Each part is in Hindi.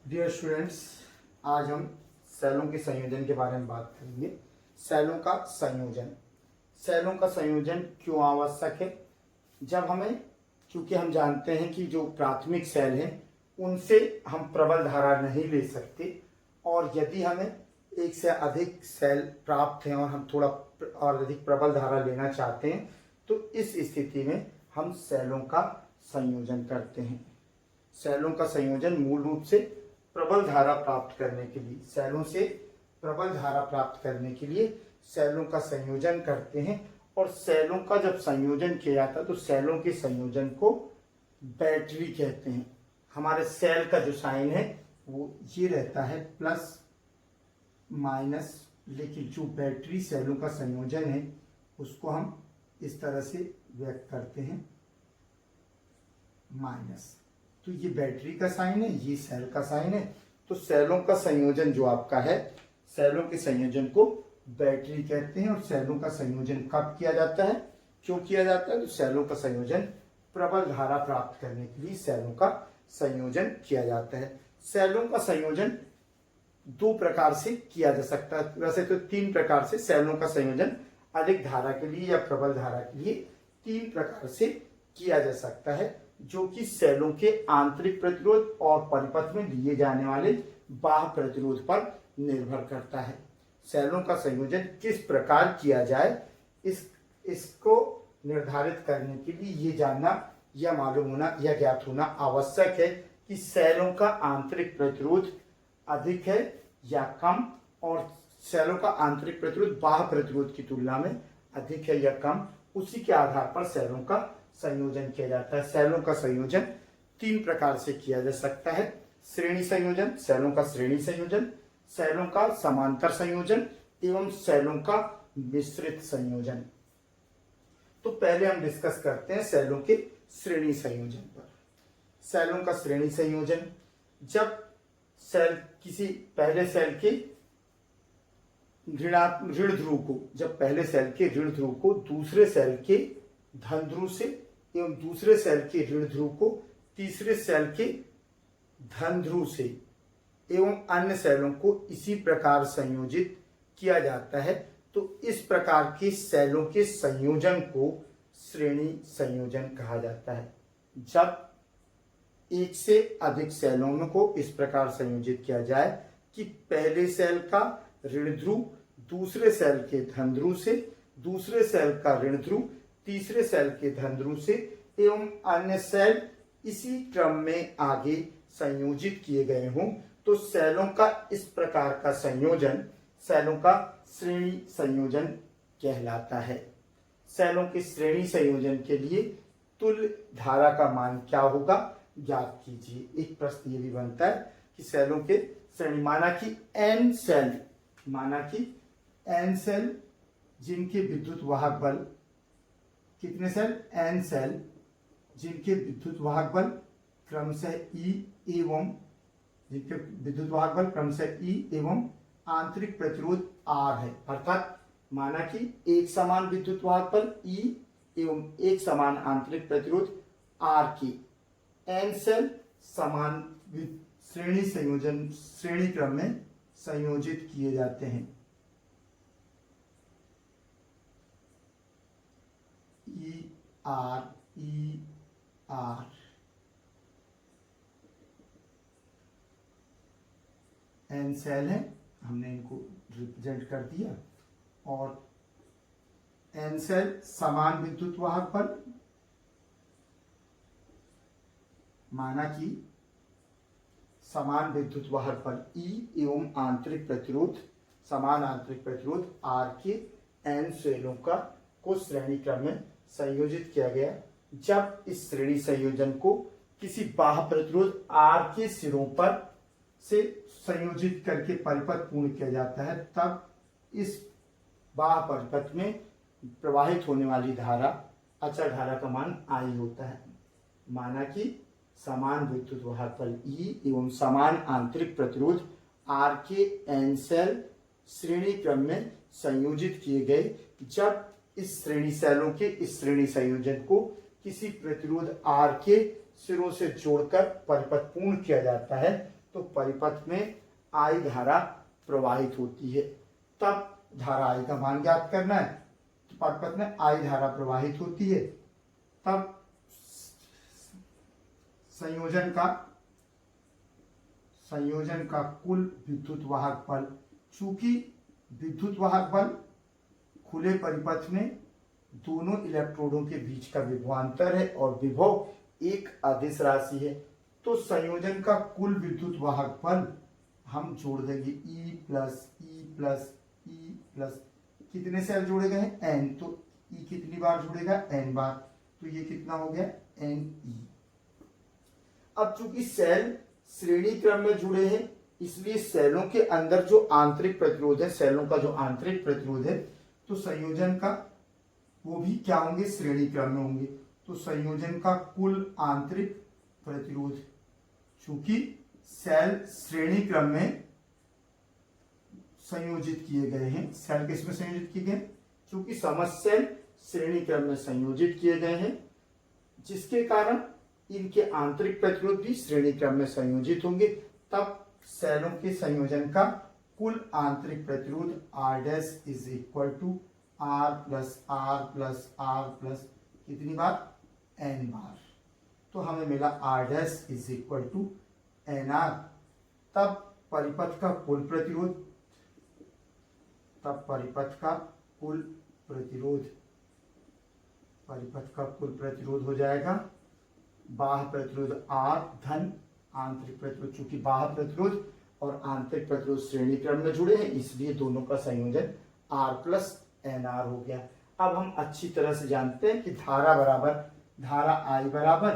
डियर स्टूडेंट्स, आज हम सेलों के संयोजन के बारे में बात करेंगे। सेलों का संयोजन, सेलों का संयोजन क्यों आवश्यक है? जब हमें, क्योंकि हम जानते हैं कि जो प्राथमिक सेल हैं उनसे हम प्रबल धारा नहीं ले सकते, और यदि हमें एक से अधिक सेल प्राप्त हैं और हम थोड़ा और अधिक प्रबल धारा लेना चाहते हैं तो इस स्थिति में हम सेलों का संयोजन करते हैं। सेलों का संयोजन मूल रूप से प्रबल धारा प्राप्त करने के लिए, सेलों से प्रबल धारा प्राप्त करने के लिए सेलों का संयोजन करते हैं। और सेलों का जब संयोजन किया जाता है तो सेलों के संयोजन को बैटरी कहते हैं। हमारे सेल का जो साइन है वो ये रहता है प्लस माइनस, लेकिन जो बैटरी सेलों का संयोजन है उसको हम इस तरह से व्यक्त करते हैं माइनस। तो ये बैटरी का साइन है, ये सेल का साइन है। तो सेलों का संयोजन जो आपका है, सेलों के संयोजन को बैटरी कहते हैं। और सेलों का संयोजन कब किया जाता है, क्यों किया जाता है? तो सेलों का संयोजन प्रबल धारा प्राप्त करने के लिए सेलों का संयोजन किया जाता है। सेलों का संयोजन दो प्रकार से किया जा सकता है, वैसे तो तीन प्रकार से सेलों का संयोजन अधिक धारा के लिए या प्रबल धारा के लिए तीन प्रकार से किया जा सकता है, जो कि सेलों के आंतरिक प्रतिरोध और परिपथ में लिए जाने वाले बाह्य प्रतिरोध पर निर्भर करता है। सेलों का संयोजन किस प्रकार किया जाए, इसको निर्धारित करने के लिए ये जानना या मालूम होना या ज्ञात होना आवश्यक है कि सेलों का आंतरिक प्रतिरोध अधिक है या कम, और सेलों का आंतरिक प्रतिरोध बाह्य प्रतिरोध की तुलना में अधिक है या कम। उसी के आधार पर सेलों का संयोजन किया जाता है। सेलों का संयोजन तीन प्रकार से किया जा सकता है: श्रेणी संयोजन, सेलों का श्रेणी संयोजन, सेलों का समांतर संयोजन एवं सेलों का मिश्रित संयोजन। तो पहले हम डिस्कस करते हैं सेलों के श्रेणी संयोजन पर। सेलों का श्रेणी संयोजन, जब सेल किसी पहले सेल के ऋण ध्रुव को, जब पहले सेल के ऋण ध्रुव को दूसरे सेल के धन ध्रुव से एवं दूसरे सेल के ऋण ध्रुव को तीसरे सेल के धन ध्रुव से एवं अन्य सेलों को इसी प्रकार संयोजित किया जाता है, तो इस प्रकार के सेलों के संयोजन को श्रेणी संयोजन कहा जाता है। जब एक से अधिक सेलों को इस प्रकार संयोजित किया जाए कि पहले सेल का ऋण ध्रुव दूसरे सेल के धन ध्रुव से, दूसरे सेल का ऋण ध्रुव तीसरे सेल के धन ध्रुव से एवं अन्य सेल इसी क्रम में आगे संयोजित किए गए हों, तो सेलों का इस प्रकार का संयोजन सेलों का श्रेणी संयोजन कहलाता है। सेलों के श्रेणी संयोजन के लिए तुल्य धारा का मान क्या होगा, ज्ञात कीजिए। एक प्रश्न ये भी बनता है कि सेलों के श्रेणी, माना कि एन सेल जिनके विद्युत वाहक बल, कितने सेल? एन सेल जिनके विद्युत वाहक बल क्रमशः E एवं जिनके विद्युत वाहक बल क्रमशः E एवं आंतरिक प्रतिरोध R है। अर्थात माना कि एक समान विद्युत वाहक बल E एवं एक समान आंतरिक प्रतिरोध R की एन सेल समान श्रेणी क्रम में संयोजित किए जाते हैं। ई आर एन सेल है, हमने इनको रिप्रेजेंट कर दिया। और एन सेल समान विद्युत वाहक बल, माना कि समान विद्युत वाहक बल E एवं आंतरिक प्रतिरोध, समान आंतरिक प्रतिरोध R के एन सेलों को श्रेणी क्रम में संयोजित किया गया। जब इस श्रेणी संयोजन को किसी बाह्य प्रतिरोध R के सिरों पर से संयोजित करके परिपथ पूर्ण किया जाता है, तब इस बाह्य परिपथ में प्रवाहित होने वाली धारा, अचर धारा का मान I होता है। माना कि समान विद्युत वाहक बल E एवं समान आंतरिक प्रतिरोध R के एन सेल श्रेणी क्रम में संयोजित किए गए। जब इस श्रेणी सेलों के इस श्रेणी संयोजन को किसी प्रतिरोध R के सिरों से जोड़कर परिपथ पूर्ण किया जाता है, तो परिपथ में I धारा प्रवाहित होती है। तब धारा I का मान ज्ञात करना है, तो परिपथ में I धारा प्रवाहित होती है। तब संयोजन का कुल विद्युत वाहक बल, चूंकि विद्युत वाहक बल खुले परिपथ में दोनों इलेक्ट्रोडों के बीच का विभवांतर है और विभव एक अदिश राशि है, तो संयोजन का कुल विद्युत वाहक बल हम जोड़ देंगे E plus E plus E plus, कितने सेल जोड़े गए हैं N, तो E कितनी बार जुड़ेगा N बार, तो ये कितना हो गया Ne। अब चूंकि सेल श्रेणी क्रम में जुड़े हैं, इसलिए सेलों के अंदर जो आंतरिक प्रतिरोध है, सेलों का जो आंतरिक प्रतिरोध है, तो संयोजन का वो भी क्या होंगे, श्रेणी क्रम में होंगे। तो संयोजन का कुल आंतरिक प्रतिरोध, चूंकि सेल श्रेणी क्रम में संयोजित किए गए हैं, सेल किस में संयोजित किए गए, चूंकि समस्त सेल श्रेणी क्रम में संयोजित किए गए हैं, जिसके कारण इनके आंतरिक प्रतिरोध भी श्रेणी क्रम में संयोजित होंगे। तब सेलों के संयोजन का कुल आंतरिक प्रतिरोध R dash is equal to R plus R plus R plus कितनी बार N बार, तो हमें मिला R dash is equal to NR। तब परिपथ का कुल प्रतिरोध, परिपथ का कुल प्रतिरोध हो जाएगा बाह्य प्रतिरोध R धन आंतरिक प्रतिरोध, चूंकि बाह्य प्रतिरोध और आंतरिक प्रतिरोध श्रेणी क्रम में जुड़े हैं, इसलिए दोनों का संयोजन R प्लस NR हो गया। अब हम अच्छी तरह से जानते हैं कि धारा I बराबर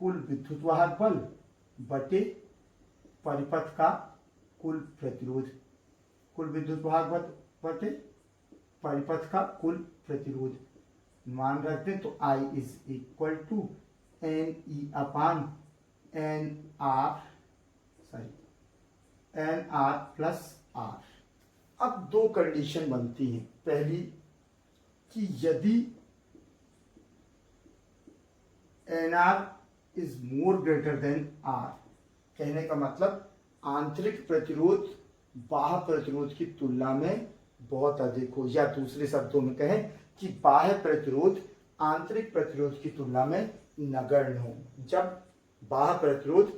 कुल विद्युत वाहक बल बटे परिपथ का कुल प्रतिरोध, कुल विद्युत वाहक बल बटे परिपथ का कुल प्रतिरोध मान रखते हैं, तो I is equal to NE upon NR plus R। अब दो कंडीशन बनती हैं, पहली कि यदि NR is more greater than R, कहने का मतलब आंतरिक प्रतिरोध बाह्य प्रतिरोध की तुलना में बहुत अधिक हो, या दूसरे शब्दों में कहें कि बाह्य प्रतिरोध आंतरिक प्रतिरोध की तुलना में नगण्य हो। जब बाह्य प्रतिरोध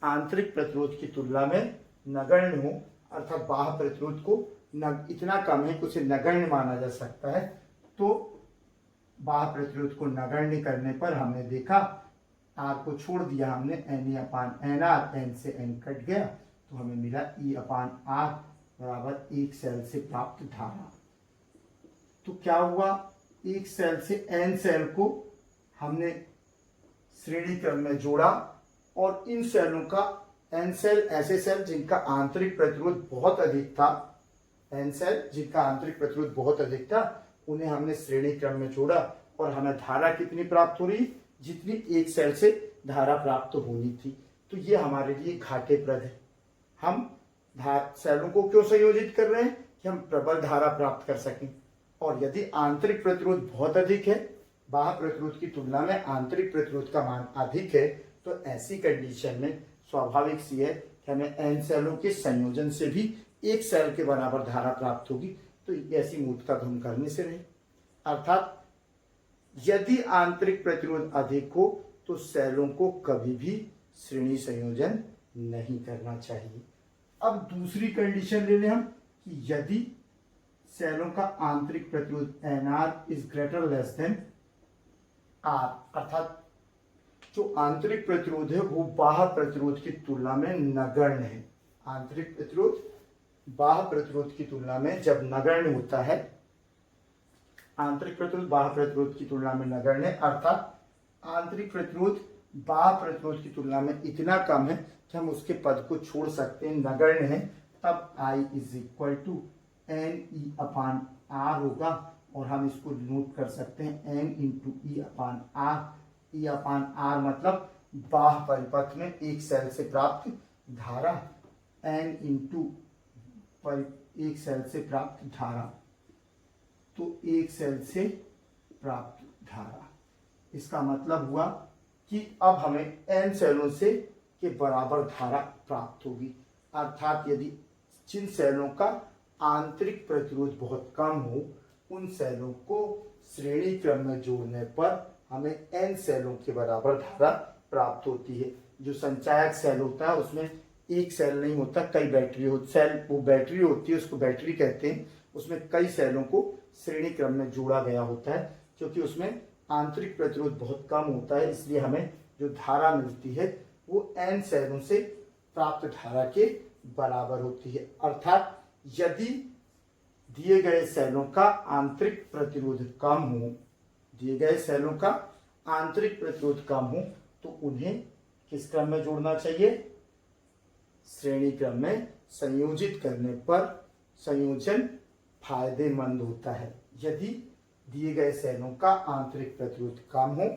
आंतरिक प्रतिरोध की तुलना में नगण्य हो, अर्थात बाह्य प्रतिरोध को इतना कम है कि उसे नगण्य माना जा सकता है, तो बाह्य प्रतिरोध को नगण्य करने पर हमने देखा R को छोड़ दिया हमने, Ne अपान NR, N से N कट गया, तो हमें मिला E अपान R बराबर एक सेल से प्राप्त धारा। तो क्या हुआ, एक सेल से N सेल को हमने श्रेणी क्रम में जोड़ा और इन सेलों का N सेल ऐसे सेल जिनका आंतरिक प्रतिरोध बहुत अधिक था, N सेल जिनका आंतरिक प्रतिरोध बहुत अधिक था, उन्हें हमने श्रेणी क्रम में जोड़ा और हमें धारा कितनी प्राप्त हो रही, जितनी एक सेल से धारा प्राप्त होनी थी। तो ये हमारे लिए घाटेप्रद है। हम सेलों को क्यों संयोजित कर रहे हैं, कि हम प्रबल धारा प्राप्त कर सकें, और यदि आंतरिक प्रतिरोध बहुत अधिक है, बाह्य प्रतिरोध की तुलना में आंतरिक प्रतिरोध का मान अधिक है, तो ऐसी कंडीशन में स्वाभाविक सी है कि हमें N सेलों के संयोजन से भी एक सेल के बराबर धारा प्राप्त होगी। तो ऐसी मूर्खता हम करने से रहे, अर्थात यदि आंतरिक प्रतिरोध अधिक हो तो सेलों को कभी भी श्रेणी संयोजन नहीं करना चाहिए। अब दूसरी कंडीशन ले लें हम, कि यदि सेलों का आंतरिक प्रतिरोध NR is greater less than R, अर्थात जो आंतरिक प्रतिरोध है वो बाह्य प्रतिरोध की तुलना में नगण्य है। आंतरिक प्रतिरोध बाह्य प्रतिरोध की तुलना में जब नगण्य होता है, आंतरिक प्रतिरोध बाह्य प्रतिरोध की तुलना में नगण्य, अर्थात आंतरिक प्रतिरोध बाह्य प्रतिरोध की तुलना में इतना कम है कि हम उसके पद को छोड़ सकते हैं, नगण्य है, तब I is equal to NE upon R होगा, और हम इसको नोट कर सकते हैं N इंटू E अपान R। E अपान R मतलब बाह्य परिपथ में एक सेल से प्राप्त धारा, N इंटू एक सेल से प्राप्त धारा, तो एक सेल से प्राप्त धारा। इसका मतलब हुआ कि अब हमें N सेलों से के बराबर धारा प्राप्त होगी। अर्थात यदि जिन सेलों का आंतरिक प्रतिरोध बहुत कम हो उन सेलों को श्रेणी क्रम में जोड़ने पर हमें n सेलों के बराबर धारा प्राप्त होती है। जो संचायक सेल होता है उसमें एक सेल नहीं होता, कई बैटरी हो सेल वो बैटरी होती है, उसको बैटरी कहते हैं। उसमें कई सेलों को श्रेणी क्रम में जोड़ा गया होता है। क्योंकि उसमें आंतरिक प्रतिरोध बहुत कम होता है इसलिए हमें जो धारा मिलती है वो n सेलों से प्राप्त धारा के बराबर होती है। अर्थात यदि दिए गए सेलों का आंतरिक प्रतिरोध कम हो, दिए गए सेलों का आंतरिक प्रतिरोध कम हो तो उन्हें किस क्रम में जोड़ना चाहिए? श्रेणी क्रम में संयोजित करने पर संयोजन फायदेमंद होता है। यदि दिए गए सेलों का आंतरिक प्रतिरोध कम हो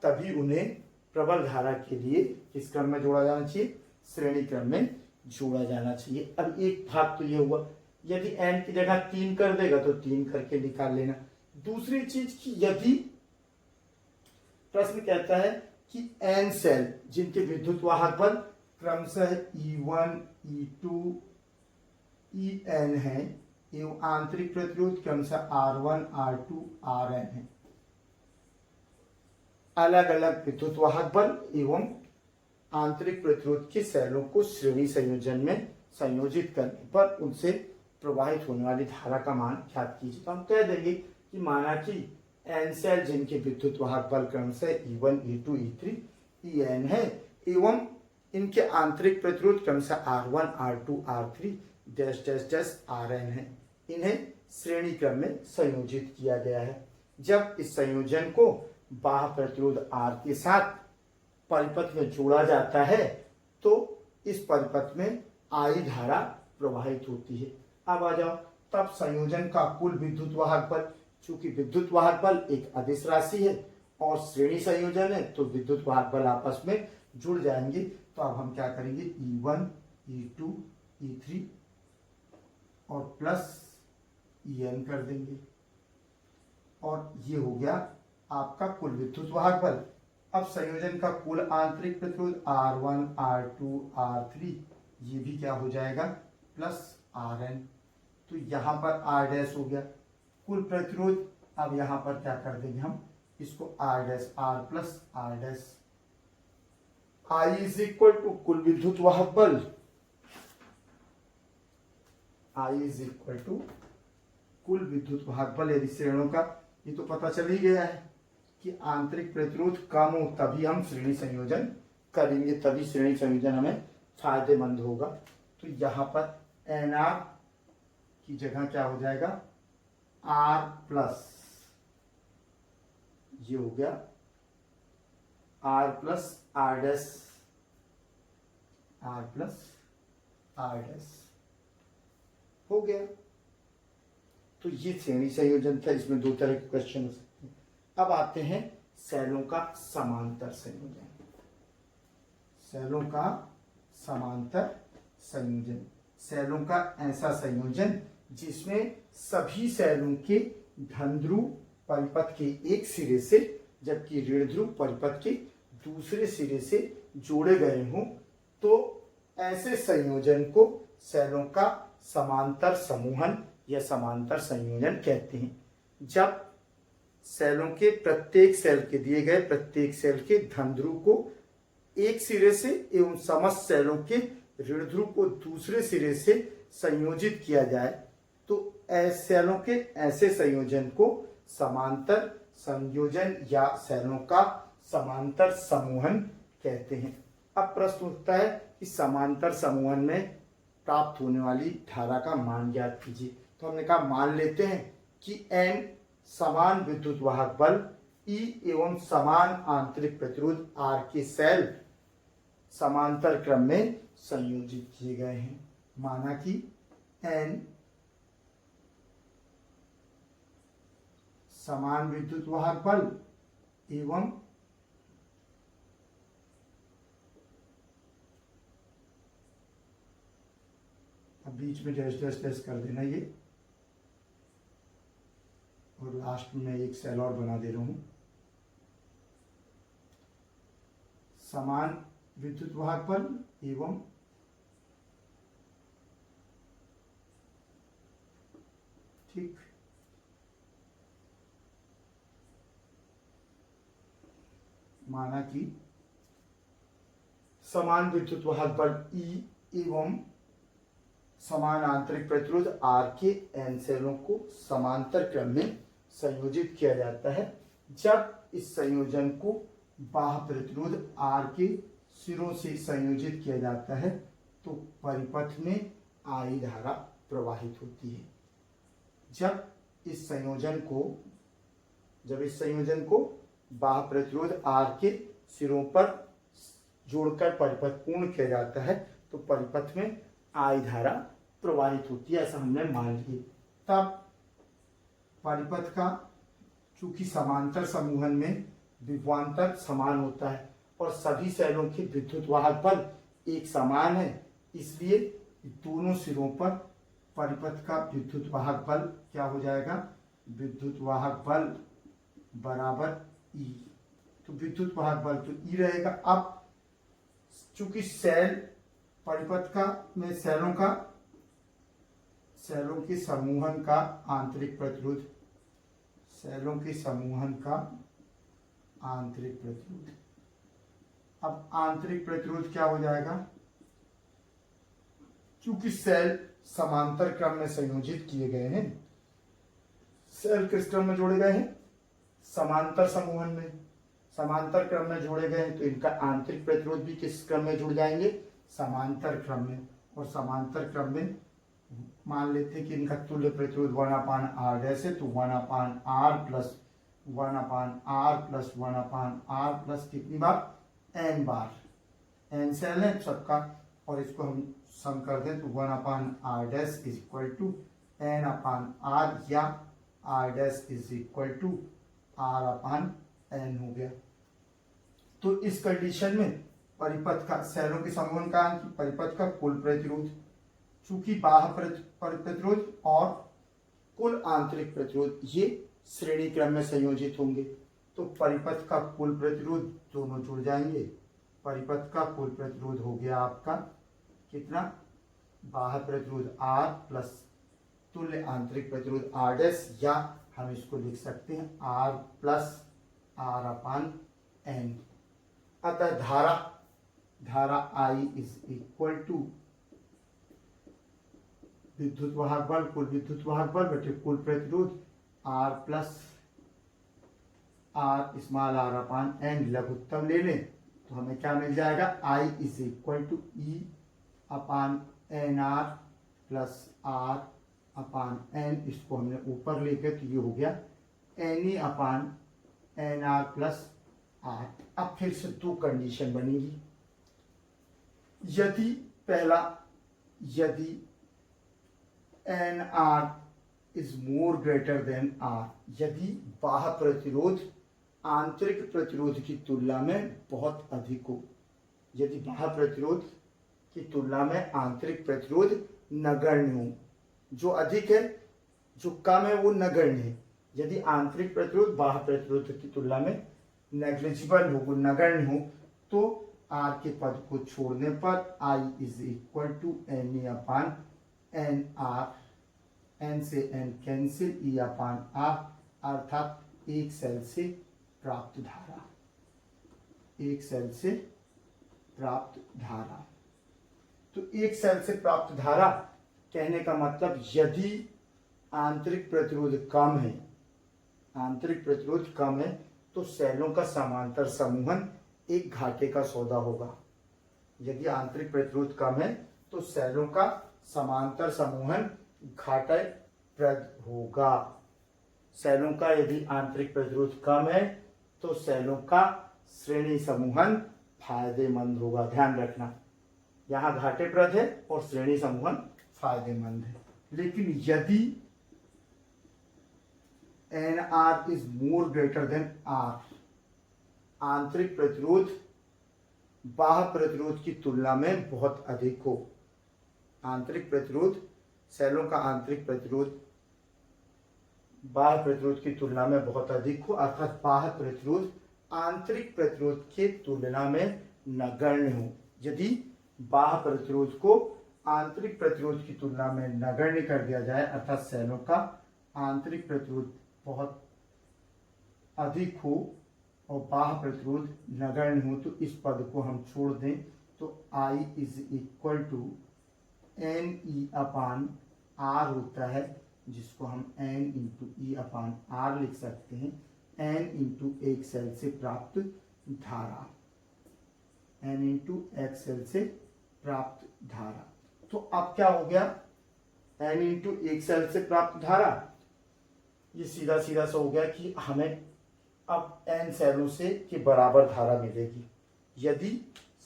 तभी उन्हें प्रबल धारा के लिए किस क्रम में जोड़ा जाना चाहिए? श्रेणी क्रम में जोड़ा जाना चाहिए। अब एक भाग तो ये हुआ, यदि n की जगह 3 कर देगा तो 3 करके निकाल लेना। दूसरी चीज की यदि प्रश्न कहता है कि n सेल जिनके विद्युत वाहक बल क्रमशः E1, E2, En है एवं आंतरिक प्रतिरोध क्रमशः R1, R2, Rn है। अलग अलग विद्युत वाहक बल एवं आंतरिक प्रतिरोध के सेलों को श्रेणी संयोजन में संयोजित करने पर उनसे प्रवाहित होने वाली धारा का मान ज्ञात कीजिए। तो हम कह देंगे कि माना कि n सेल जिनके विद्युत वाहक बल क्रमशः E1, E2, E3, En है एवं इनके आंतरिक प्रतिरोध क्रमशः R1, R2, R3 dash dash dash Rn है। इन्हें श्रेणी क्रम में संयोजित किया गया है। जब इस संयोजन को बाह्य प्रतिरोध R के साथ परिपथ में जोड़ा जाता है तो इस परिपथ में I धारा प्रवाहित होती है। अब आ जाओ, तब संयोजन का कुल विद्युत वाहक बल, चूंकि विद्युत वाहक बल एक अदिश राशि है और श्रेणी संयोजन है तो विद्युत वाहक बल आपस में जुड़ जाएंगे। तो अब हम क्या करेंगे? E1, E2, E3 और प्लस En कर देंगे और ये हो गया आपका कुल विद्युत वाहक बल। अब संयोजन का कुल आंतरिक प्रतिरोध R1, R2, R3 ये भी क्या हो जाएगा? Plus Rn। तो यहाँ पर R डैश हो गया कुल प्रतिरोध। अब यहाँ पर क्या कर देंगे हम? इसको R dash, R plus R dash. I is equal to कुल विद्युत वाहक बल, I इज इक्वल टू कुल विद्युत वाहक बल यदि श्रेणियों का, ये तो पता चल ही गया है कि आंतरिक प्रतिरोध कम हो तभी हम श्रेणी संयोजन करेंगे, तभी श्रेणी संयोजन हमें फायदेमंद होगा। तो यहाँ पर NR की जगह क्या हो जाएगा? R प्लस, ये हो गया R plus R dash, R plus R dash हो गया। तो ये श्रेणी संयोजन था, इसमें दो तरह के क्वेश्चन हो सकते हैं। अब आते हैं सेलों का समांतर संयोजन। सेलों का समांतर संयोजन, सेलों का ऐसा संयोजन जिसमें सभी सेलों के धन ध्रुव परिपथ के एक सिरे से जबकि ऋण ध्रुव परिपथ के दूसरे सिरे से जोड़े गए हों, तो ऐसे संयोजन को सेलों का समांतर समूहन या समांतर संयोजन कहते हैं। जब सेलों के प्रत्येक सेल के दिए गए प्रत्येक सेल के धन ध्रुव को एक सिरे से एवं समस्त सेलों के ऋण ध्रुव को दूसरे सिरे से संयोजित किया जाए तो सेलों के ऐसे संयोजन को समांतर संयोजन या सेलों का समांतर समूहन कहते हैं। अब प्रश्न उठता है कि समांतर समूहन में प्राप्त होने वाली धारा का मान ज्ञात कीजिए। तो हमने कहा मान लेते हैं कि N समान विद्युत वाहक बल E एवं समान आंतरिक प्रतिरोध R के सेल समांतर क्रम में संयोजित किए गए हैं। माना कि N समान विद्युत वाहक बल एवं अब बीच में डैश डैश डैश कर देना ये, और लास्ट में एक सेल और बना दे रहा हूं। समान विद्युत वाहक बल एवं ठीक माना कि समान विद्युत वाहक बल E एवं समान आंतरिक प्रतिरोध R के N सेलों को समांतर क्रम में संयोजित किया जाता है। जब इस संयोजन को बाह्य प्रतिरोध R के सिरों से संयोजित किया जाता है तो परिपथ में I धारा प्रवाहित होती है। जब इस संयोजन को बाह्य प्रतिरोध R के सिरों पर जोड़कर परिपथ पूर्ण किया जाता है तो परिपथ में I धारा प्रवाहित होती है, ऐसा हमने मान लिया। तब परिपथ का चूंकि समांतर समूहन में विभवांतर समान होता है और सभी सेलों के विद्युत वाहक बल एक समान है, इसलिए दोनों सिरों पर परिपथ का विद्युत वाहक बल क्या हो जाएगा, विद्युत वाहक बल बराबर E। तो विद्युत वाहक बल तो E रहेगा। अब चूंकि सेल परिपथ का में सेलों के समूहन का आंतरिक प्रतिरोध, अब आंतरिक प्रतिरोध क्या हो जाएगा, चूंकि सेल समांतर क्रम में संयोजित किए गए हैं, सेल किस क्रम में जोड़े गए हैं, समांतर समूहन में, समांतर क्रम में जोड़े गए हैं तो इनका आंतरिक प्रतिरोध भी किस क्रम में जुड़ जाएंगे, समांतर क्रम में। और समांतर क्रम में मान लेते हैं कि इनका तुल्य प्रतिरोध 1/r डैश है, तो 1/r plus 1/r plus 1/r plus कितनी बार, n सेल है सबका, और इसको हम सम कर दें तो 1/r dash is equal to n/r या r dash is equal to r/n हो गया। तो इस कंडीशन में परिपथ का सेलों के समूहन का परिपथ का कुल प्रतिरोध, चूंकि बाह्य प्रतिरोध और कुल आंतरिक प्रतिरोध ये श्रेणी क्रम में संयोजित होंगे तो परिपथ का कुल प्रतिरोध दोनों जुड़ जाएंगे। परिपथ का कुल प्रतिरोध हो गया आपका कितना, बाह्य प्रतिरोध R प्लस तुल्य आंतरिक प्रतिरोध R डैश, या हम इसको लिख सकते हैं R प्लस R/N। अतः धारा I इज इक्वल टू विद्युत वाहक बल कुल विद्युत वाहक बल बटे कुल प्रतिरोध R plus R small r/n। लघुत्तम ले लें तो हमें क्या मिल जाएगा, I is equal to E/NR plus R/n। इसको हमने ऊपर लेके तो ये हो गया NE/NR प्लस R। अब फिर से दो कंडीशन बनेगी। यदि NR is more greater than R, यदि बाह्य प्रतिरोध आंतरिक प्रतिरोध की तुलना में बहुत अधिक हो, यदि बाह्य प्रतिरोध की तुलना में आंतरिक प्रतिरोध नगण्य हो, जो अधिक है जो कम है वो नगण्य है, यदि आंतरिक प्रतिरोध बाह्य प्रतिरोध की तुलना में नेग्लिजिबल हो, नगण्य हो, तो R के पद को छोड़ने पर I is equal to NE/NR, n से n कैंसिल, E/R अर्थात एक सेल से प्राप्त धारा, तो एक सेल से प्राप्त धारा कहने का मतलब यदि आंतरिक प्रतिरोध कम है तो सेलों का समांतर समूहन एक घाटे का सौदा होगा। यदि आंतरिक प्रतिरोध कम है तो सेलों का समांतर समूहन घाटाप्रद होगा। सेलों का यदि आंतरिक प्रतिरोध कम है तो सेलों का श्रेणी समूहन फायदेमंद होगा। ध्यान रखना, यहाँ घाटेप्रद है और श्रेणी समूहन फायदेमंद है। लेकिन यदि NR is more greater than R, आंतरिक प्रतिरोध बाह्य प्रतिरोध की तुलना में बहुत अधिक हो, आंतरिक प्रतिरोध सेलों का आंतरिक प्रतिरोध बाह्य प्रतिरोध की तुलना में बहुत अधिक हो, अर्थात बाह्य प्रतिरोध आंतरिक प्रतिरोध की तुलना में नगण्य हो। यदि बाह्य प्रतिरोध को आंतरिक प्रतिरोध की तुलना में नगण्य कर दिया जाए, अर्थात सेलों का आंतरिक प्रतिरोध बहुत अधिक हो और बाह्य प्रतिरोध नगण्य हो, तो इस पद को हम छोड़ दें तो I is equal to N E upon R होता है, जिसको हम N into E upon R लिख सकते हैं। एन इंटू एक सेल से प्राप्त धारा, एन इंटू एक सेल से प्राप्त धारा। तो अब क्या हो गया, एन इंटू एक सेल से प्राप्त धारा, ये सीधा सीधा सा हो गया कि हमें अब एन सेलों से के बराबर धारा मिलेगी। यदि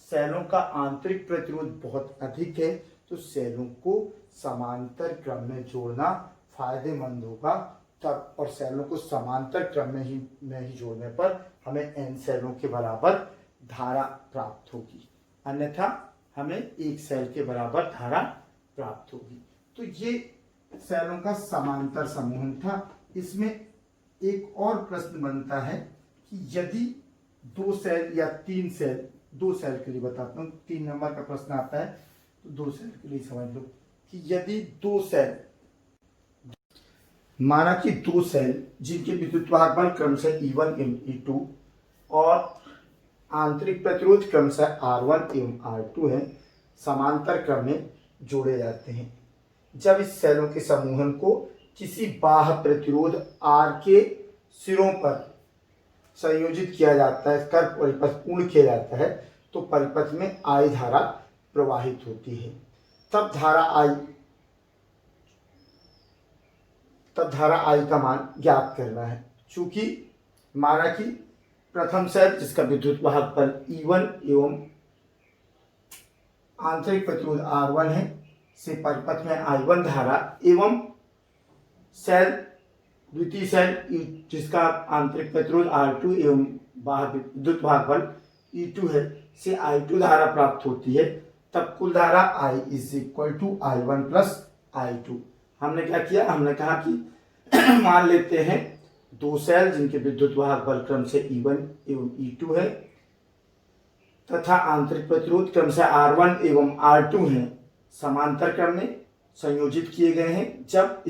सेलों का आंतरिक प्रतिरोध बहुत अधिक है तो सेलों को समांतर क्रम में जोड़ना फायदेमंद होगा तब, और सेलों को समांतर क्रम में ही जोड़ने पर हमें एन सेलों के बराबर धारा प्राप्त होगी, अन्यथा हमें एक सेल के बराबर धारा प्राप्त होगी। तो ये सेलों का समांतर समूहन था। इसमें एक और प्रश्न बनता है कि यदि दो सेल या तीन सेल, दो सेल के लिए बताता हूँ, 3 नंबर का प्रश्न आता है तो 2 सेल के लिए समझ लो कि यदि 2 सेल, माना कि 2 सेल जिनके विद्युत वाहक बल क्रमशः E1 एवं E2 और आंतरिक प्रतिरोध क्रमशः R1 एवं R2 है, समांतर क्रम में जोड़े जाते हैं। जब इस सेलों के समूहन को किसी बाह्य प्रतिरोध R के सिरों पर संयोजित किया जाता है, कर परिपथ पूर्ण किया जाता है, तो परिपथ में I धारा प्रवाहित होती है। तब धारा I का मान ज्ञात करना है। चूंकि माना कि प्रथम सेल जिसका विद्युत वाहक बल E1 एवं आंतरिक प्रतिरोध R1 है से परिपथ में I1 धारा एवं सेल द्वितीय सेल जिसका आंतरिक प्रतिरोध R2 एवं बाह्य विद्युत वाहक बल E2 है से I2 धारा प्राप्त होती है, तब कुल धारा I is equal to I1 plus I2। हमने क्या किया, हमने कहा कि मान लेते हैं 2 सेल जिनके विद्युत वाहक बल क्रम से E1 एवं E2 है तथा आंतरिक प्रतिरोध क्रम से R1 एवं R2 है, समांतर क्रम में संयोजित किए गए हैं। जब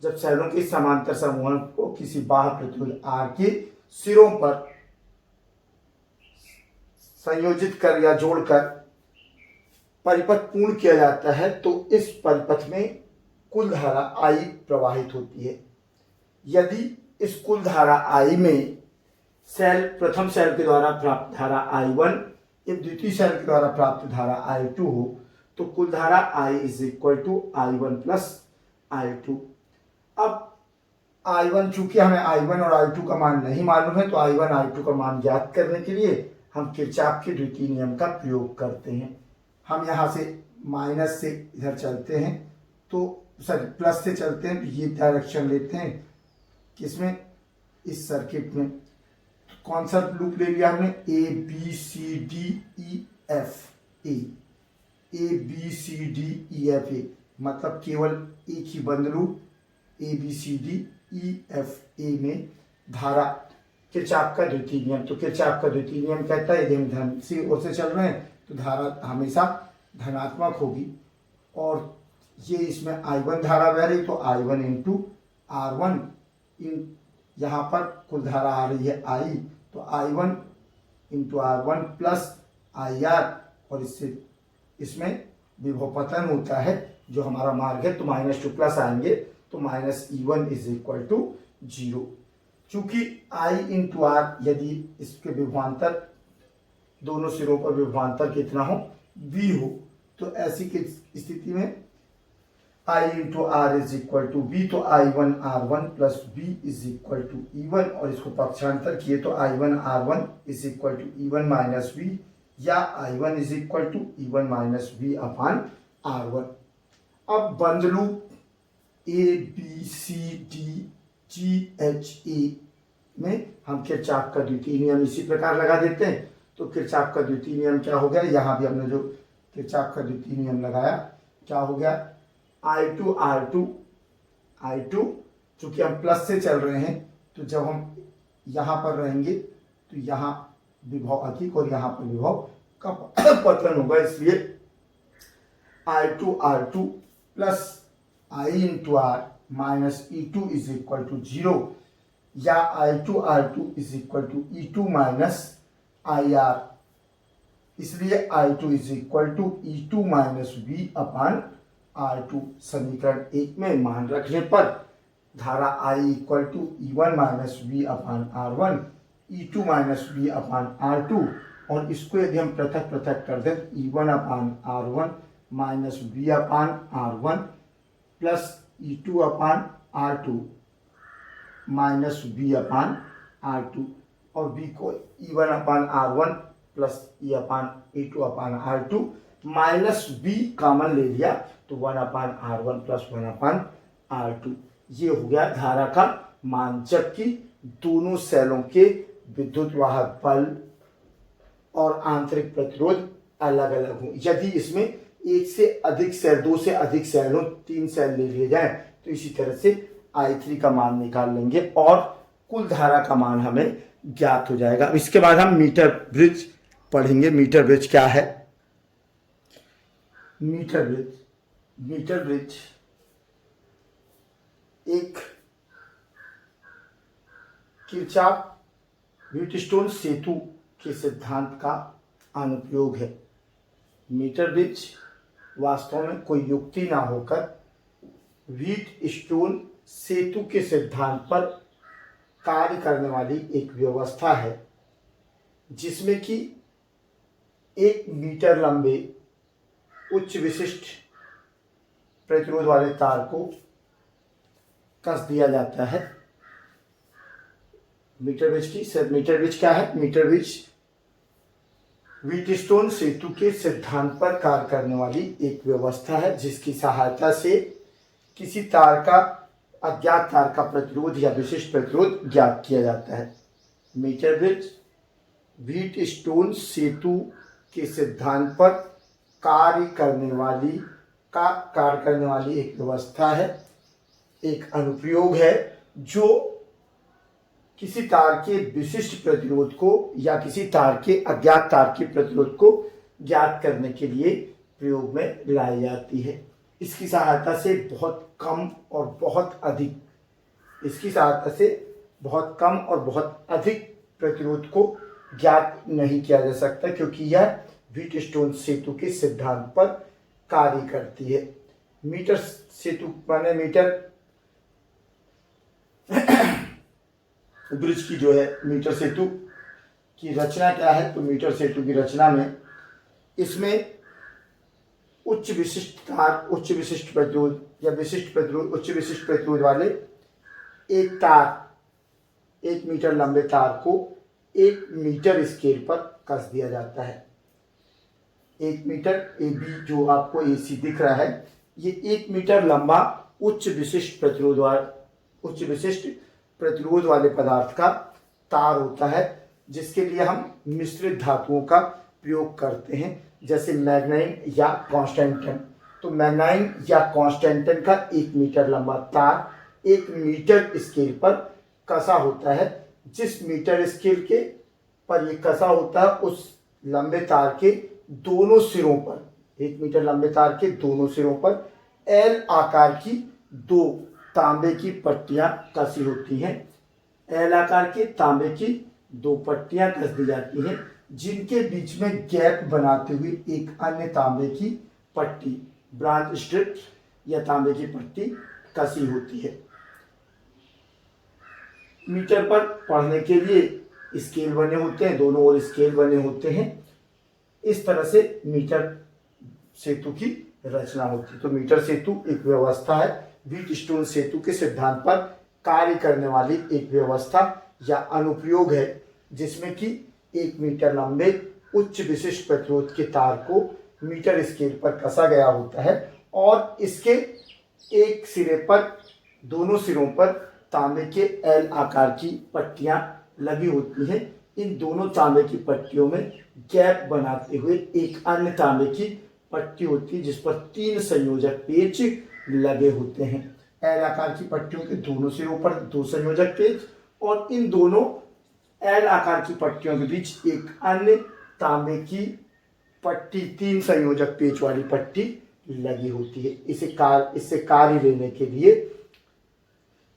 सेलों के समांतर समूहन को किसी बाह्य प्रतिरोध R के सिरों पर संयोजित कर या जोड़कर परिपथ पूर्ण किया जाता है, तो इस परिपथ में कुल धारा I प्रवाहित होती है। यदि इस कुल धारा I में प्रथम सेल के द्वारा प्राप्त धारा I1 एवं द्वितीय सेल के द्वारा प्राप्त धारा I2 हो, तो कुल धारा I is equal to I1 plus I2। अब I1, चूंकि हमें I1 और I2 का मान नहीं मालूम है, तो I1 I2 का मान ज्ञात करने के लिए हम किरचॉफ के द्वितीय नियम का प्रयोग करते हैं। हम यहाँ से माइनस से इधर चलते हैं, तो सॉरी प्लस से चलते हैं, तो ये डायरेक्शन लेते हैं किसमें, इस सर्किट में। कौन सा लूप ले लिया हमने, ABCDEFA, मतलब केवल एक ही बंद लूप ABCDEFA में धारा किरचॉफ का द्वितीय नियम। तो किरचॉफ का द्वितीय नियम कहता है यदि हम धन से ओर से चल रहे हैं तो धारा हमेशा धनात्मक होगी, और ये इसमें I1 धारा बह रही, तो I1 इंटू R1, यहाँ पर कुल धारा आ रही है I, तो I1 into R1 plus IR, और इसमें विभवपतन होता है जो हमारा मार्ग है, तो -2 प्लस आएंगे, तो -E1 इज इक्वल टू 0। चूंकि I इंटू R यदि इसके विभवांतर दोनों सिरों पर विभवांतर कितना हो, V हो, तो ऐसी की स्थिति में I into R is equal to V, तो I1 R1 plus V is equal to E1, और इसको पक्षांतर किए तो I1 R1 is equal to E1 minus V, या I1 is equal to E1 minus V upon R1। अब बंद लूप ABCDGHA में हम किरचॉफ का द्वितीय नियम इसी प्रकार लगा देते हैं। तो किरचॉफ का द्वितीय नियम क्या हो गया, यहाँ भी हमने जो किरचॉफ का द्वितीय नियम लगाया, क्या हो गया, I2 R2 चूंकि हम प्लस से चल रहे हैं, तो जब हम यहाँ पर रहेंगे तो यहाँ विभव अधिक और यहाँ पर विभव का पतन होगा, इसलिए I2R2 plus I into R minus E2 is equal to 0 या I2R2 is equal to E2 minus IR। इसलिए I2 is equal to E2 minus V upon R2। समीकरण 1 में मान रखने पर धारा I equal to E1 minus V upon R1, E2 minus V upon R2, और इसको यदि हम पृथक पृथक कर दें तो E1 अपान R1 minus V upon R1 plus E2 अपान R2 minus V upon R2, और V को E1 अपान R1 प्लस E अपान E2 अपान R2 माइनस V कॉमन ले लिया तो 1 अपान R1 प्लस 1 अपान R2। ये हो गया धारा का मान, जबकि दोनों सेलों के विद्युत वाहक बल और आंतरिक प्रतिरोध अलग अलग हो। यदि इसमें एक से अधिक सेल, दो से अधिक सेल हो, 3 सेल ले लिए जाए तो इसी तरह से I3 का मान निकाल लेंगे और कुल धारा का मान हमें ज्ञात हो जाएगा। इसके बाद हम मीटर ब्रिज पढ़ेंगे। मीटर ब्रिज क्या है? मीटर ब्रिज एक किरचॉफ व्हीटस्टोन सेतु के सिद्धांत का अनुप्रयोग है। मीटर ब्रिज वास्तव में कोई युक्ति ना होकर व्हीटस्टोन सेतु के सिद्धांत पर कार्य करने वाली एक व्यवस्था है, जिसमें कि 1 मीटर लंबे उच्च विशिष्ट प्रतिरोध वाले तार को कस दिया जाता है। मीटर ब्रिज क्या है? मीटर ब्रिज व्हीटस्टोन सेतु के सिद्धांत पर कार्य करने वाली एक व्यवस्था है, जिसकी सहायता से किसी तार का, अज्ञात तार का प्रतिरोध या विशिष्ट प्रतिरोध ज्ञात किया जाता है। मीटर ब्रिज व्हीटस्टोन सेतु के सिद्धांत पर कार्य करने वाली एक व्यवस्था है, एक अनुप्रयोग है, जो किसी तार के विशिष्ट प्रतिरोध को या किसी तार के अज्ञात तार के प्रतिरोध को ज्ञात करने के लिए प्रयोग में लाई जाती है। इसकी सहायता से बहुत कम और बहुत अधिक प्रतिरोध को ज्ञात नहीं किया जा सकता, क्योंकि यह व्हीटस्टोन सेतु के सिद्धांत पर कार्य करती है। मीटर सेतु माने मीटर ब्रिज की जो है, मीटर सेतु की रचना क्या है? तो मीटर सेतु की रचना में इसमें उच्च विशिष्ट प्रतिरोध वाले एक तार, 1 मीटर लंबे तार को 1 मीटर स्केल पर कस दिया जाता है। 1 मीटर AB जो आपको AC दिख रहा है, ये 1 मीटर लंबा उच्च विशिष्ट प्रतिरोध वाले पदार्थ का तार होता है, जिसके लिए हम मिश्रित धातुओं का प्रयोग करते हैं, जैसे मैग्नाइन या कॉन्स्टेंटन। तो मैग्नाइन या कॉन्स्टेंटन का 1 मीटर लंबा तार 1 मीटर स्केल पर कसा होता है। जिस मीटर स्केल के पर ये कसा होता है, उस लंबे तार के दोनों सिरों पर, 1 मीटर लंबे तार के दोनों सिरों पर L आकार की 2 तांबे की पट्टियां कसी होती हैं। L आकार के तांबे की 2 पट्टियां कस दी जाती हैं, जिनके बीच में गैप बनाते हुए एक अन्य तांबे की पट्टी, ब्रांच स्ट्रिप या तांबे की पट्टी कसी होती है। मीटर पर पढ़ने के लिए स्केल बने होते हैं, दोनों ओर स्केल बने होते हैं। इस तरह से मीटर सेतु की रचना होती है। तो मीटर सेतु एक व्यवस्था है, व्हीटस्टोन सेतु के सिद्धांत पर कार्य करने वाली एक व्यवस्था या अनुप्रयोग है, जिसमें कि 1 मीटर लंबे उच्च विशिष्ट प्रतिरोध के तार को मीटर स्केल पर कसा गया होता है और इसके एक सिरे पर, दोनों सिरों पर तांबे के L आकार की पट्टियां लगी होती हैं। इन दोनों तांबे की पट्टियों में गैप बनाते हुए एक अन्य तांबे की पट्टी होती है, जिस पर 3 संयोजक पेच लगे होते हैं। L आकार की पट्टियों के दोनों सिरों पर 2 संयोजक पेच और इन दोनों एल आकार की पट्टियों के बीच एक अन्य तांबे की पट्टी, 3 संयोजक पेच वाली पट्टी लगी होती है। इससे कार्य लेने के लिए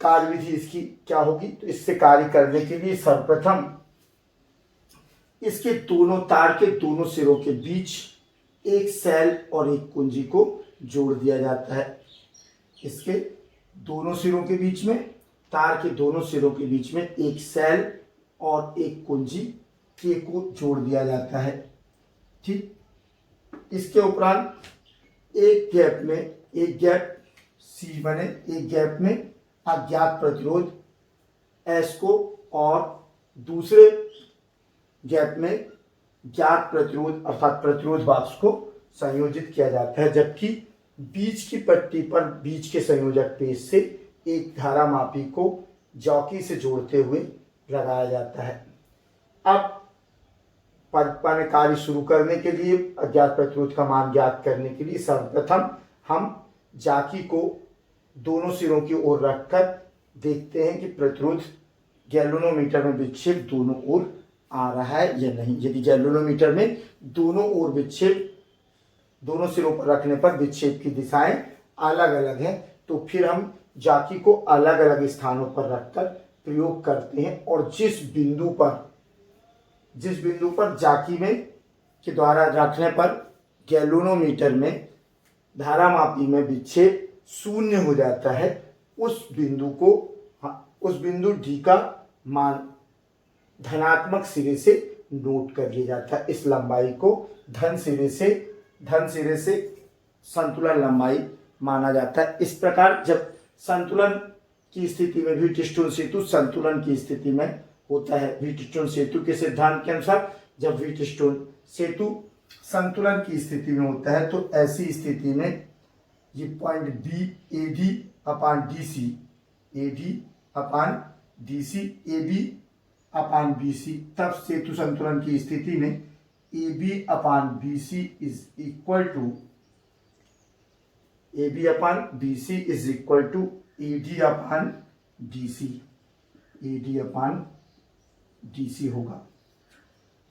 कार्यविधि इसकी क्या होगी, तो इससे कार्य करने के लिए सर्वप्रथम इसके दोनों तार के दोनों सिरों के बीच एक सेल और एक कुंजी को जोड़ दिया जाता है। इसके दोनों सिरों के बीच में, तार के दोनों सिरों के बीच में एक सेल और एक कुंजी के को जोड़ दिया जाता है। ठीक, इसके उपरांत एक गैप सी बने, एक गैप में अज्ञात प्रतिरोध एस को और दूसरे गैप में ज्ञात प्रतिरोध अर्थात प्रतिरोध वाक्स को संयोजित किया जाता है, जबकि बीच की पट्टी पर बीच के संयोजक पेच से एक धारा मापी को जॉकी से जोड़ते हुए लगाया जाता है। अब परिपालन कार्य शुरू करने के लिए, अज्ञात प्रतिरोध का मान ज्ञात करने के लिए सर्वप्रथम हम जाकी को दोनों सिरों की ओर रखकर देखते हैं कि प्रतिरोध गैल्वेनोमीटर में विक्षेप दोनों ओर आ रहा है या नहीं। यदि गैल्वेनोमीटर में दोनों ओर विक्षेप, दोनों सिरों पर रखने पर विक्षेप की दिशाएं अलग अलग हैं, तो फिर हम जाकी को अलग अलग स्थानों पर रखकर प्रयोग करते हैं और जिस बिंदु पर जाकी में के द्वारा रखने पर गैल्वेनोमीटर में धारामापी में विक्षेप शून्य हो जाता है, उस बिंदु डी का मान धनात्मक सिरे से नोट कर लिया जाता है। इस लंबाई को धन सिरे से संतुलन लंबाई माना जाता है। इस प्रकार जब संतुलन की स्थिति में व्हीटस्टोन सेतु संतुलन की स्थिति में होता है, व्हीटस्टोन सेतु के सिद्धांत के अनुसार जब व्हीटस्टोन सेतु संतुलन की स्थिति में होता है, तो ऐसी स्थिति में ये point B AD upon BC, तब सेतु संतुलन की स्थिति में AB upon BC is equal to AD upon DC होगा।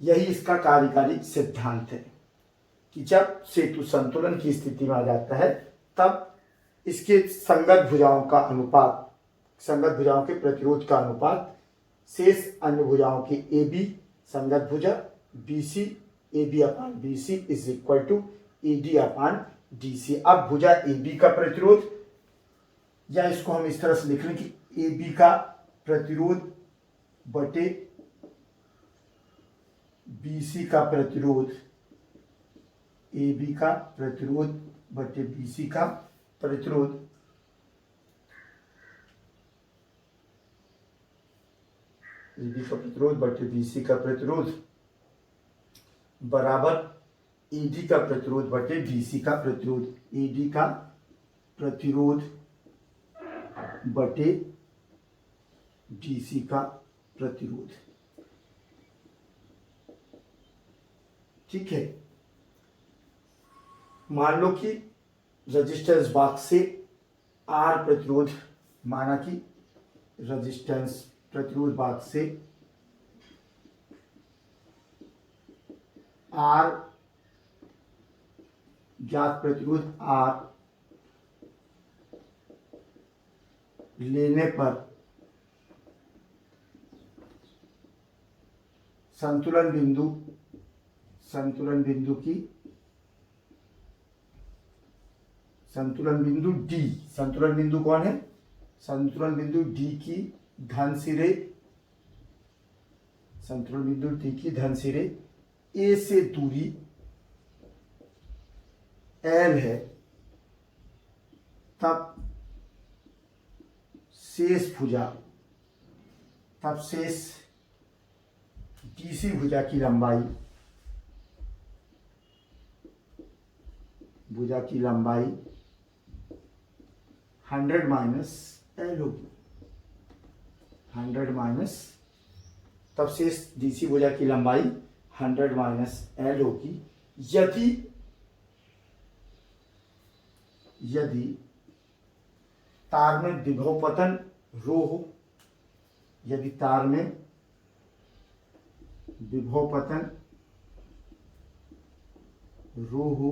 यही इसका कार्यकारी सिद्धांत है कि जब सेतु संतुलन की स्थिति में आ जाता है, तब इसके संगत भुजाओं के प्रतिरोध का अनुपात शेष अन्य भुजाओं की AB संगत भुजा BC AB upon BC is equal to AD upon DC। अब भुजा AB का प्रतिरोध, या इसको हम इस तरह से लिख लें कि AB का प्रतिरोध बटे BC का प्रतिरोध, AB का प्रतिरोध बटे BC का प्रतिरोध AB का प्रतिरोध बटे BC का प्रतिरोध बराबर AD का प्रतिरोध बटे BC का प्रतिरोध, AD का प्रतिरोध बटे DC का प्रतिरोध। ठीक है, मान लो कि रेजिस्टेंस बॉक्स से R प्रतिरोध, माना कि रेजिस्टेंस प्रतिरोध बॉक्स से R ज्ञात प्रतिरोध R लेने पर संतुलन बिंदु D, संतुलन बिंदु कौन है? संतुलन बिंदु D की धन सिरे A से दूरी L है, तब शेष DC भुजा की लंबाई 100 माइनस L होगी, 100 माइनस, तब शेष DC भुजा की लंबाई 100 माइनस L होगी। यदि तार में विभव पतन रो हो, यदि तार में विभव पतन रो हो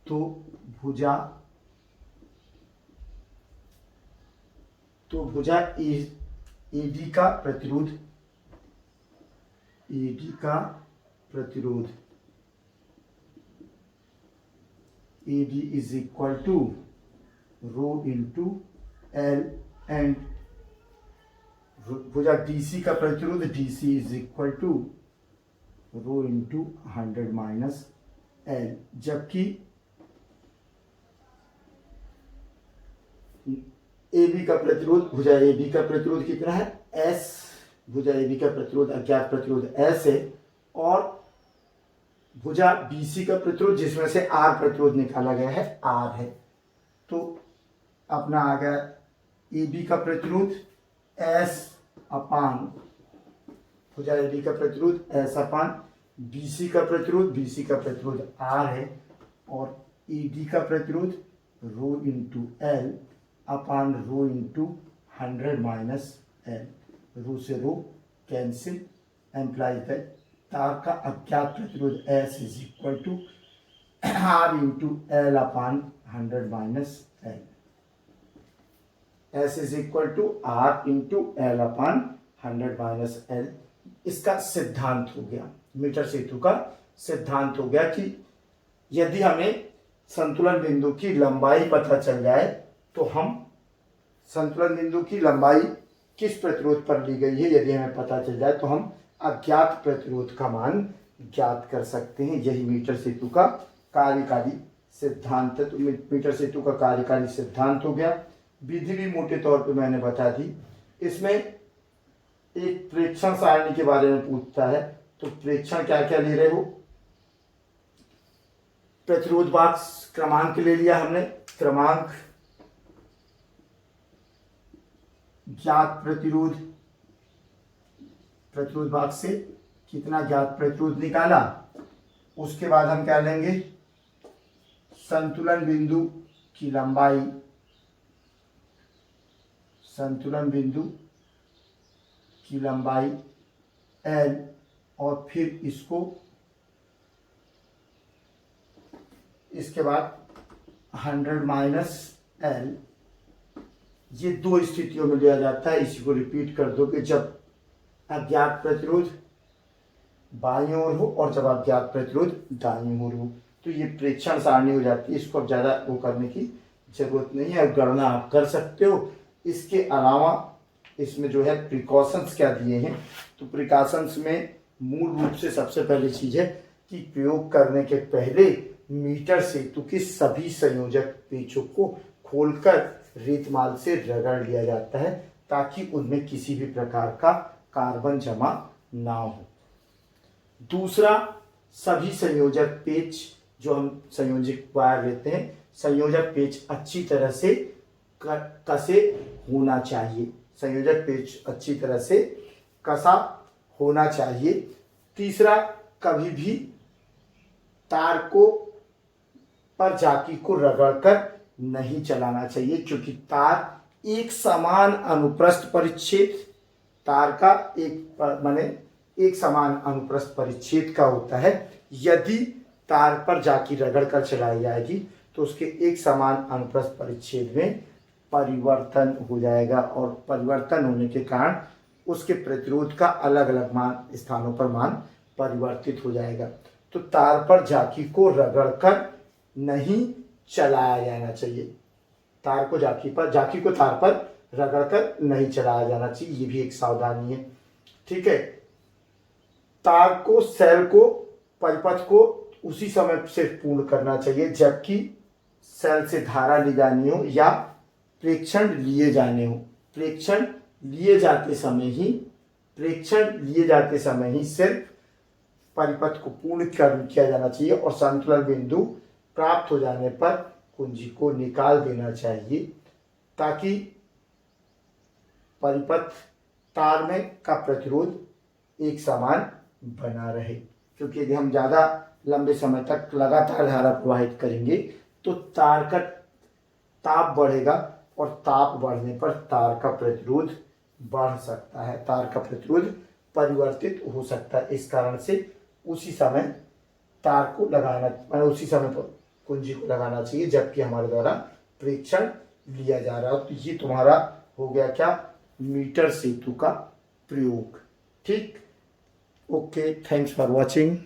तो भुजा एडी का प्रतिरोध AD is equal to rho into L and भुजा डीसी का प्रतिरोध DC is equal to rho into 100 minus L, जबकि AB का प्रतिरोध भुजा AB का प्रतिरोध कितना है S, भुजा AB का प्रतिरोध अज्ञात प्रतिरोध S है और भुजा BC का प्रतिरोध जिसमें से R प्रतिरोध निकाला गया है R है। तो अपना आ गया AB का प्रतिरोध S अपान भुजा AB का प्रतिरोध S अपान BC का प्रतिरोध R है और ED का प्रतिरोध रो इंटू L अपान रो इंटू 100 माइनस एल, रो से रो कैंसिल, एम्प्लाइज दैट तार का अज्ञात प्रतिरोध S is equal to R into L upon 100 minus L, S is equal to R into L upon 100 minus L. इसका सिद्धांत हो गया, मीटर सेतु का सिद्धांत हो गया कि यदि हमें संतुलन बिंदु की लंबाई पता चल जाए तो हम संतुलन बिंदु की लंबाई किस प्रतिरोध पर ली गई है यदि हमें पता चल जाए तो हम अज्ञात प्रतिरोध का मान ज्ञात कर सकते हैं। यही मीटर सेतु का कार्यकारी सिद्धांत है। तो मीटर सेतु का कार्यकारी सिद्धांत हो गया। विधि भी मोटे तौर पे मैंने बता दी। इसमें एक प्रेक्षण सारणी के बारे में पूछता है, तो प्रेक्षण क्या क्या ले रहे हो। प्रतिरोध बॉक्स क्रमांक ले लिया हमने, क्रमांक ज्ञात प्रतिरोध भाग से कितना ज्ञात प्रतिरोध निकाला। उसके बाद हम क्या लेंगे, संतुलन बिंदु की लंबाई, संतुलन बिंदु की लंबाई L और फिर इसके बाद 100 माइनस L। ये दो स्थितियों में लिया जाता है। इसी को रिपीट कर दो कि जब अज्ञात प्रतिरोध बाईं ओर हो और जब अज्ञात प्रतिरोध दाईं ओर हो, तो ये प्रेक्षण सारणी हो जाती है। इसको अब ज़्यादा वो करने की जरूरत नहीं है, गणना आप कर सकते हो। इसके अलावा इसमें जो है प्रिकॉशंस क्या दिए हैं, तो प्रिकॉशंस में मूल रूप से सबसे पहली चीज़ है कि प्रयोग करने के पहले मीटर सेतु के सभी संयोजक पेचों को खोलकर रेतमाल से रगड़ लिया जाता है ताकि उनमें किसी भी प्रकार का कार्बन जमा ना हो। दूसरा, सभी संयोजक पेच जो हम संयोजक वायर लेते हैं, संयोजक पेच अच्छी तरह से कसे होना चाहिए। संयोजक पेच अच्छी तरह से कसा होना चाहिए। तीसरा, कभी भी तार को पर जाकी को रगड़कर नहीं चलाना चाहिए, क्योंकि तार एक समान अनुप्रस्थ परिच्छेद, तार का एक समान अनुप्रस्थ परिच्छेद का होता है। यदि तार पर जाकी रगड़कर चलाई जाएगी तो उसके एक समान अनुप्रस्थ परिच्छेद में परिवर्तन हो जाएगा और परिवर्तन होने के कारण उसके प्रतिरोध का अलग अलग मान स्थानों पर मान परिवर्तित हो जाएगा। तो तार पर जाकी को रगड़कर नहीं चलाया जाना चाहिए। तार को जाकी को तार पर रगड़कर नहीं चलाया जाना चाहिए, ये भी एक सावधानी है। ठीक है। तार को, सेल को, परिपथ को उसी समय से पूर्ण करना चाहिए जबकि सेल से धारा ली जानी हो या प्रेक्षण लिए जाने हो। प्रेक्षण लिए जाते समय ही सिर्फ परिपथ को पूर्ण किया जाना चाहिए और संतुलन बिंदु प्राप्त हो जाने पर कुंजी को निकाल देना चाहिए ताकि परिपथ तार में का प्रतिरोध एक समान बना रहे। क्योंकि यदि हम ज़्यादा लंबे समय तक लगातार धारा प्रवाहित करेंगे तो तार का ताप बढ़ेगा और ताप बढ़ने पर तार का प्रतिरोध बढ़ सकता है, तार का प्रतिरोध परिवर्तित हो सकता है। इस कारण से उसी समय तार को लगाना, मतलब उसी समय पर कुंजी को लगाना चाहिए जबकि हमारे द्वारा प्रेक्षण लिया जा रहा है। तो ये तुम्हारा हो गया क्या, मीटर सेतु का प्रयोग। ठीक, ओके, थैंक्स फॉर वॉचिंग।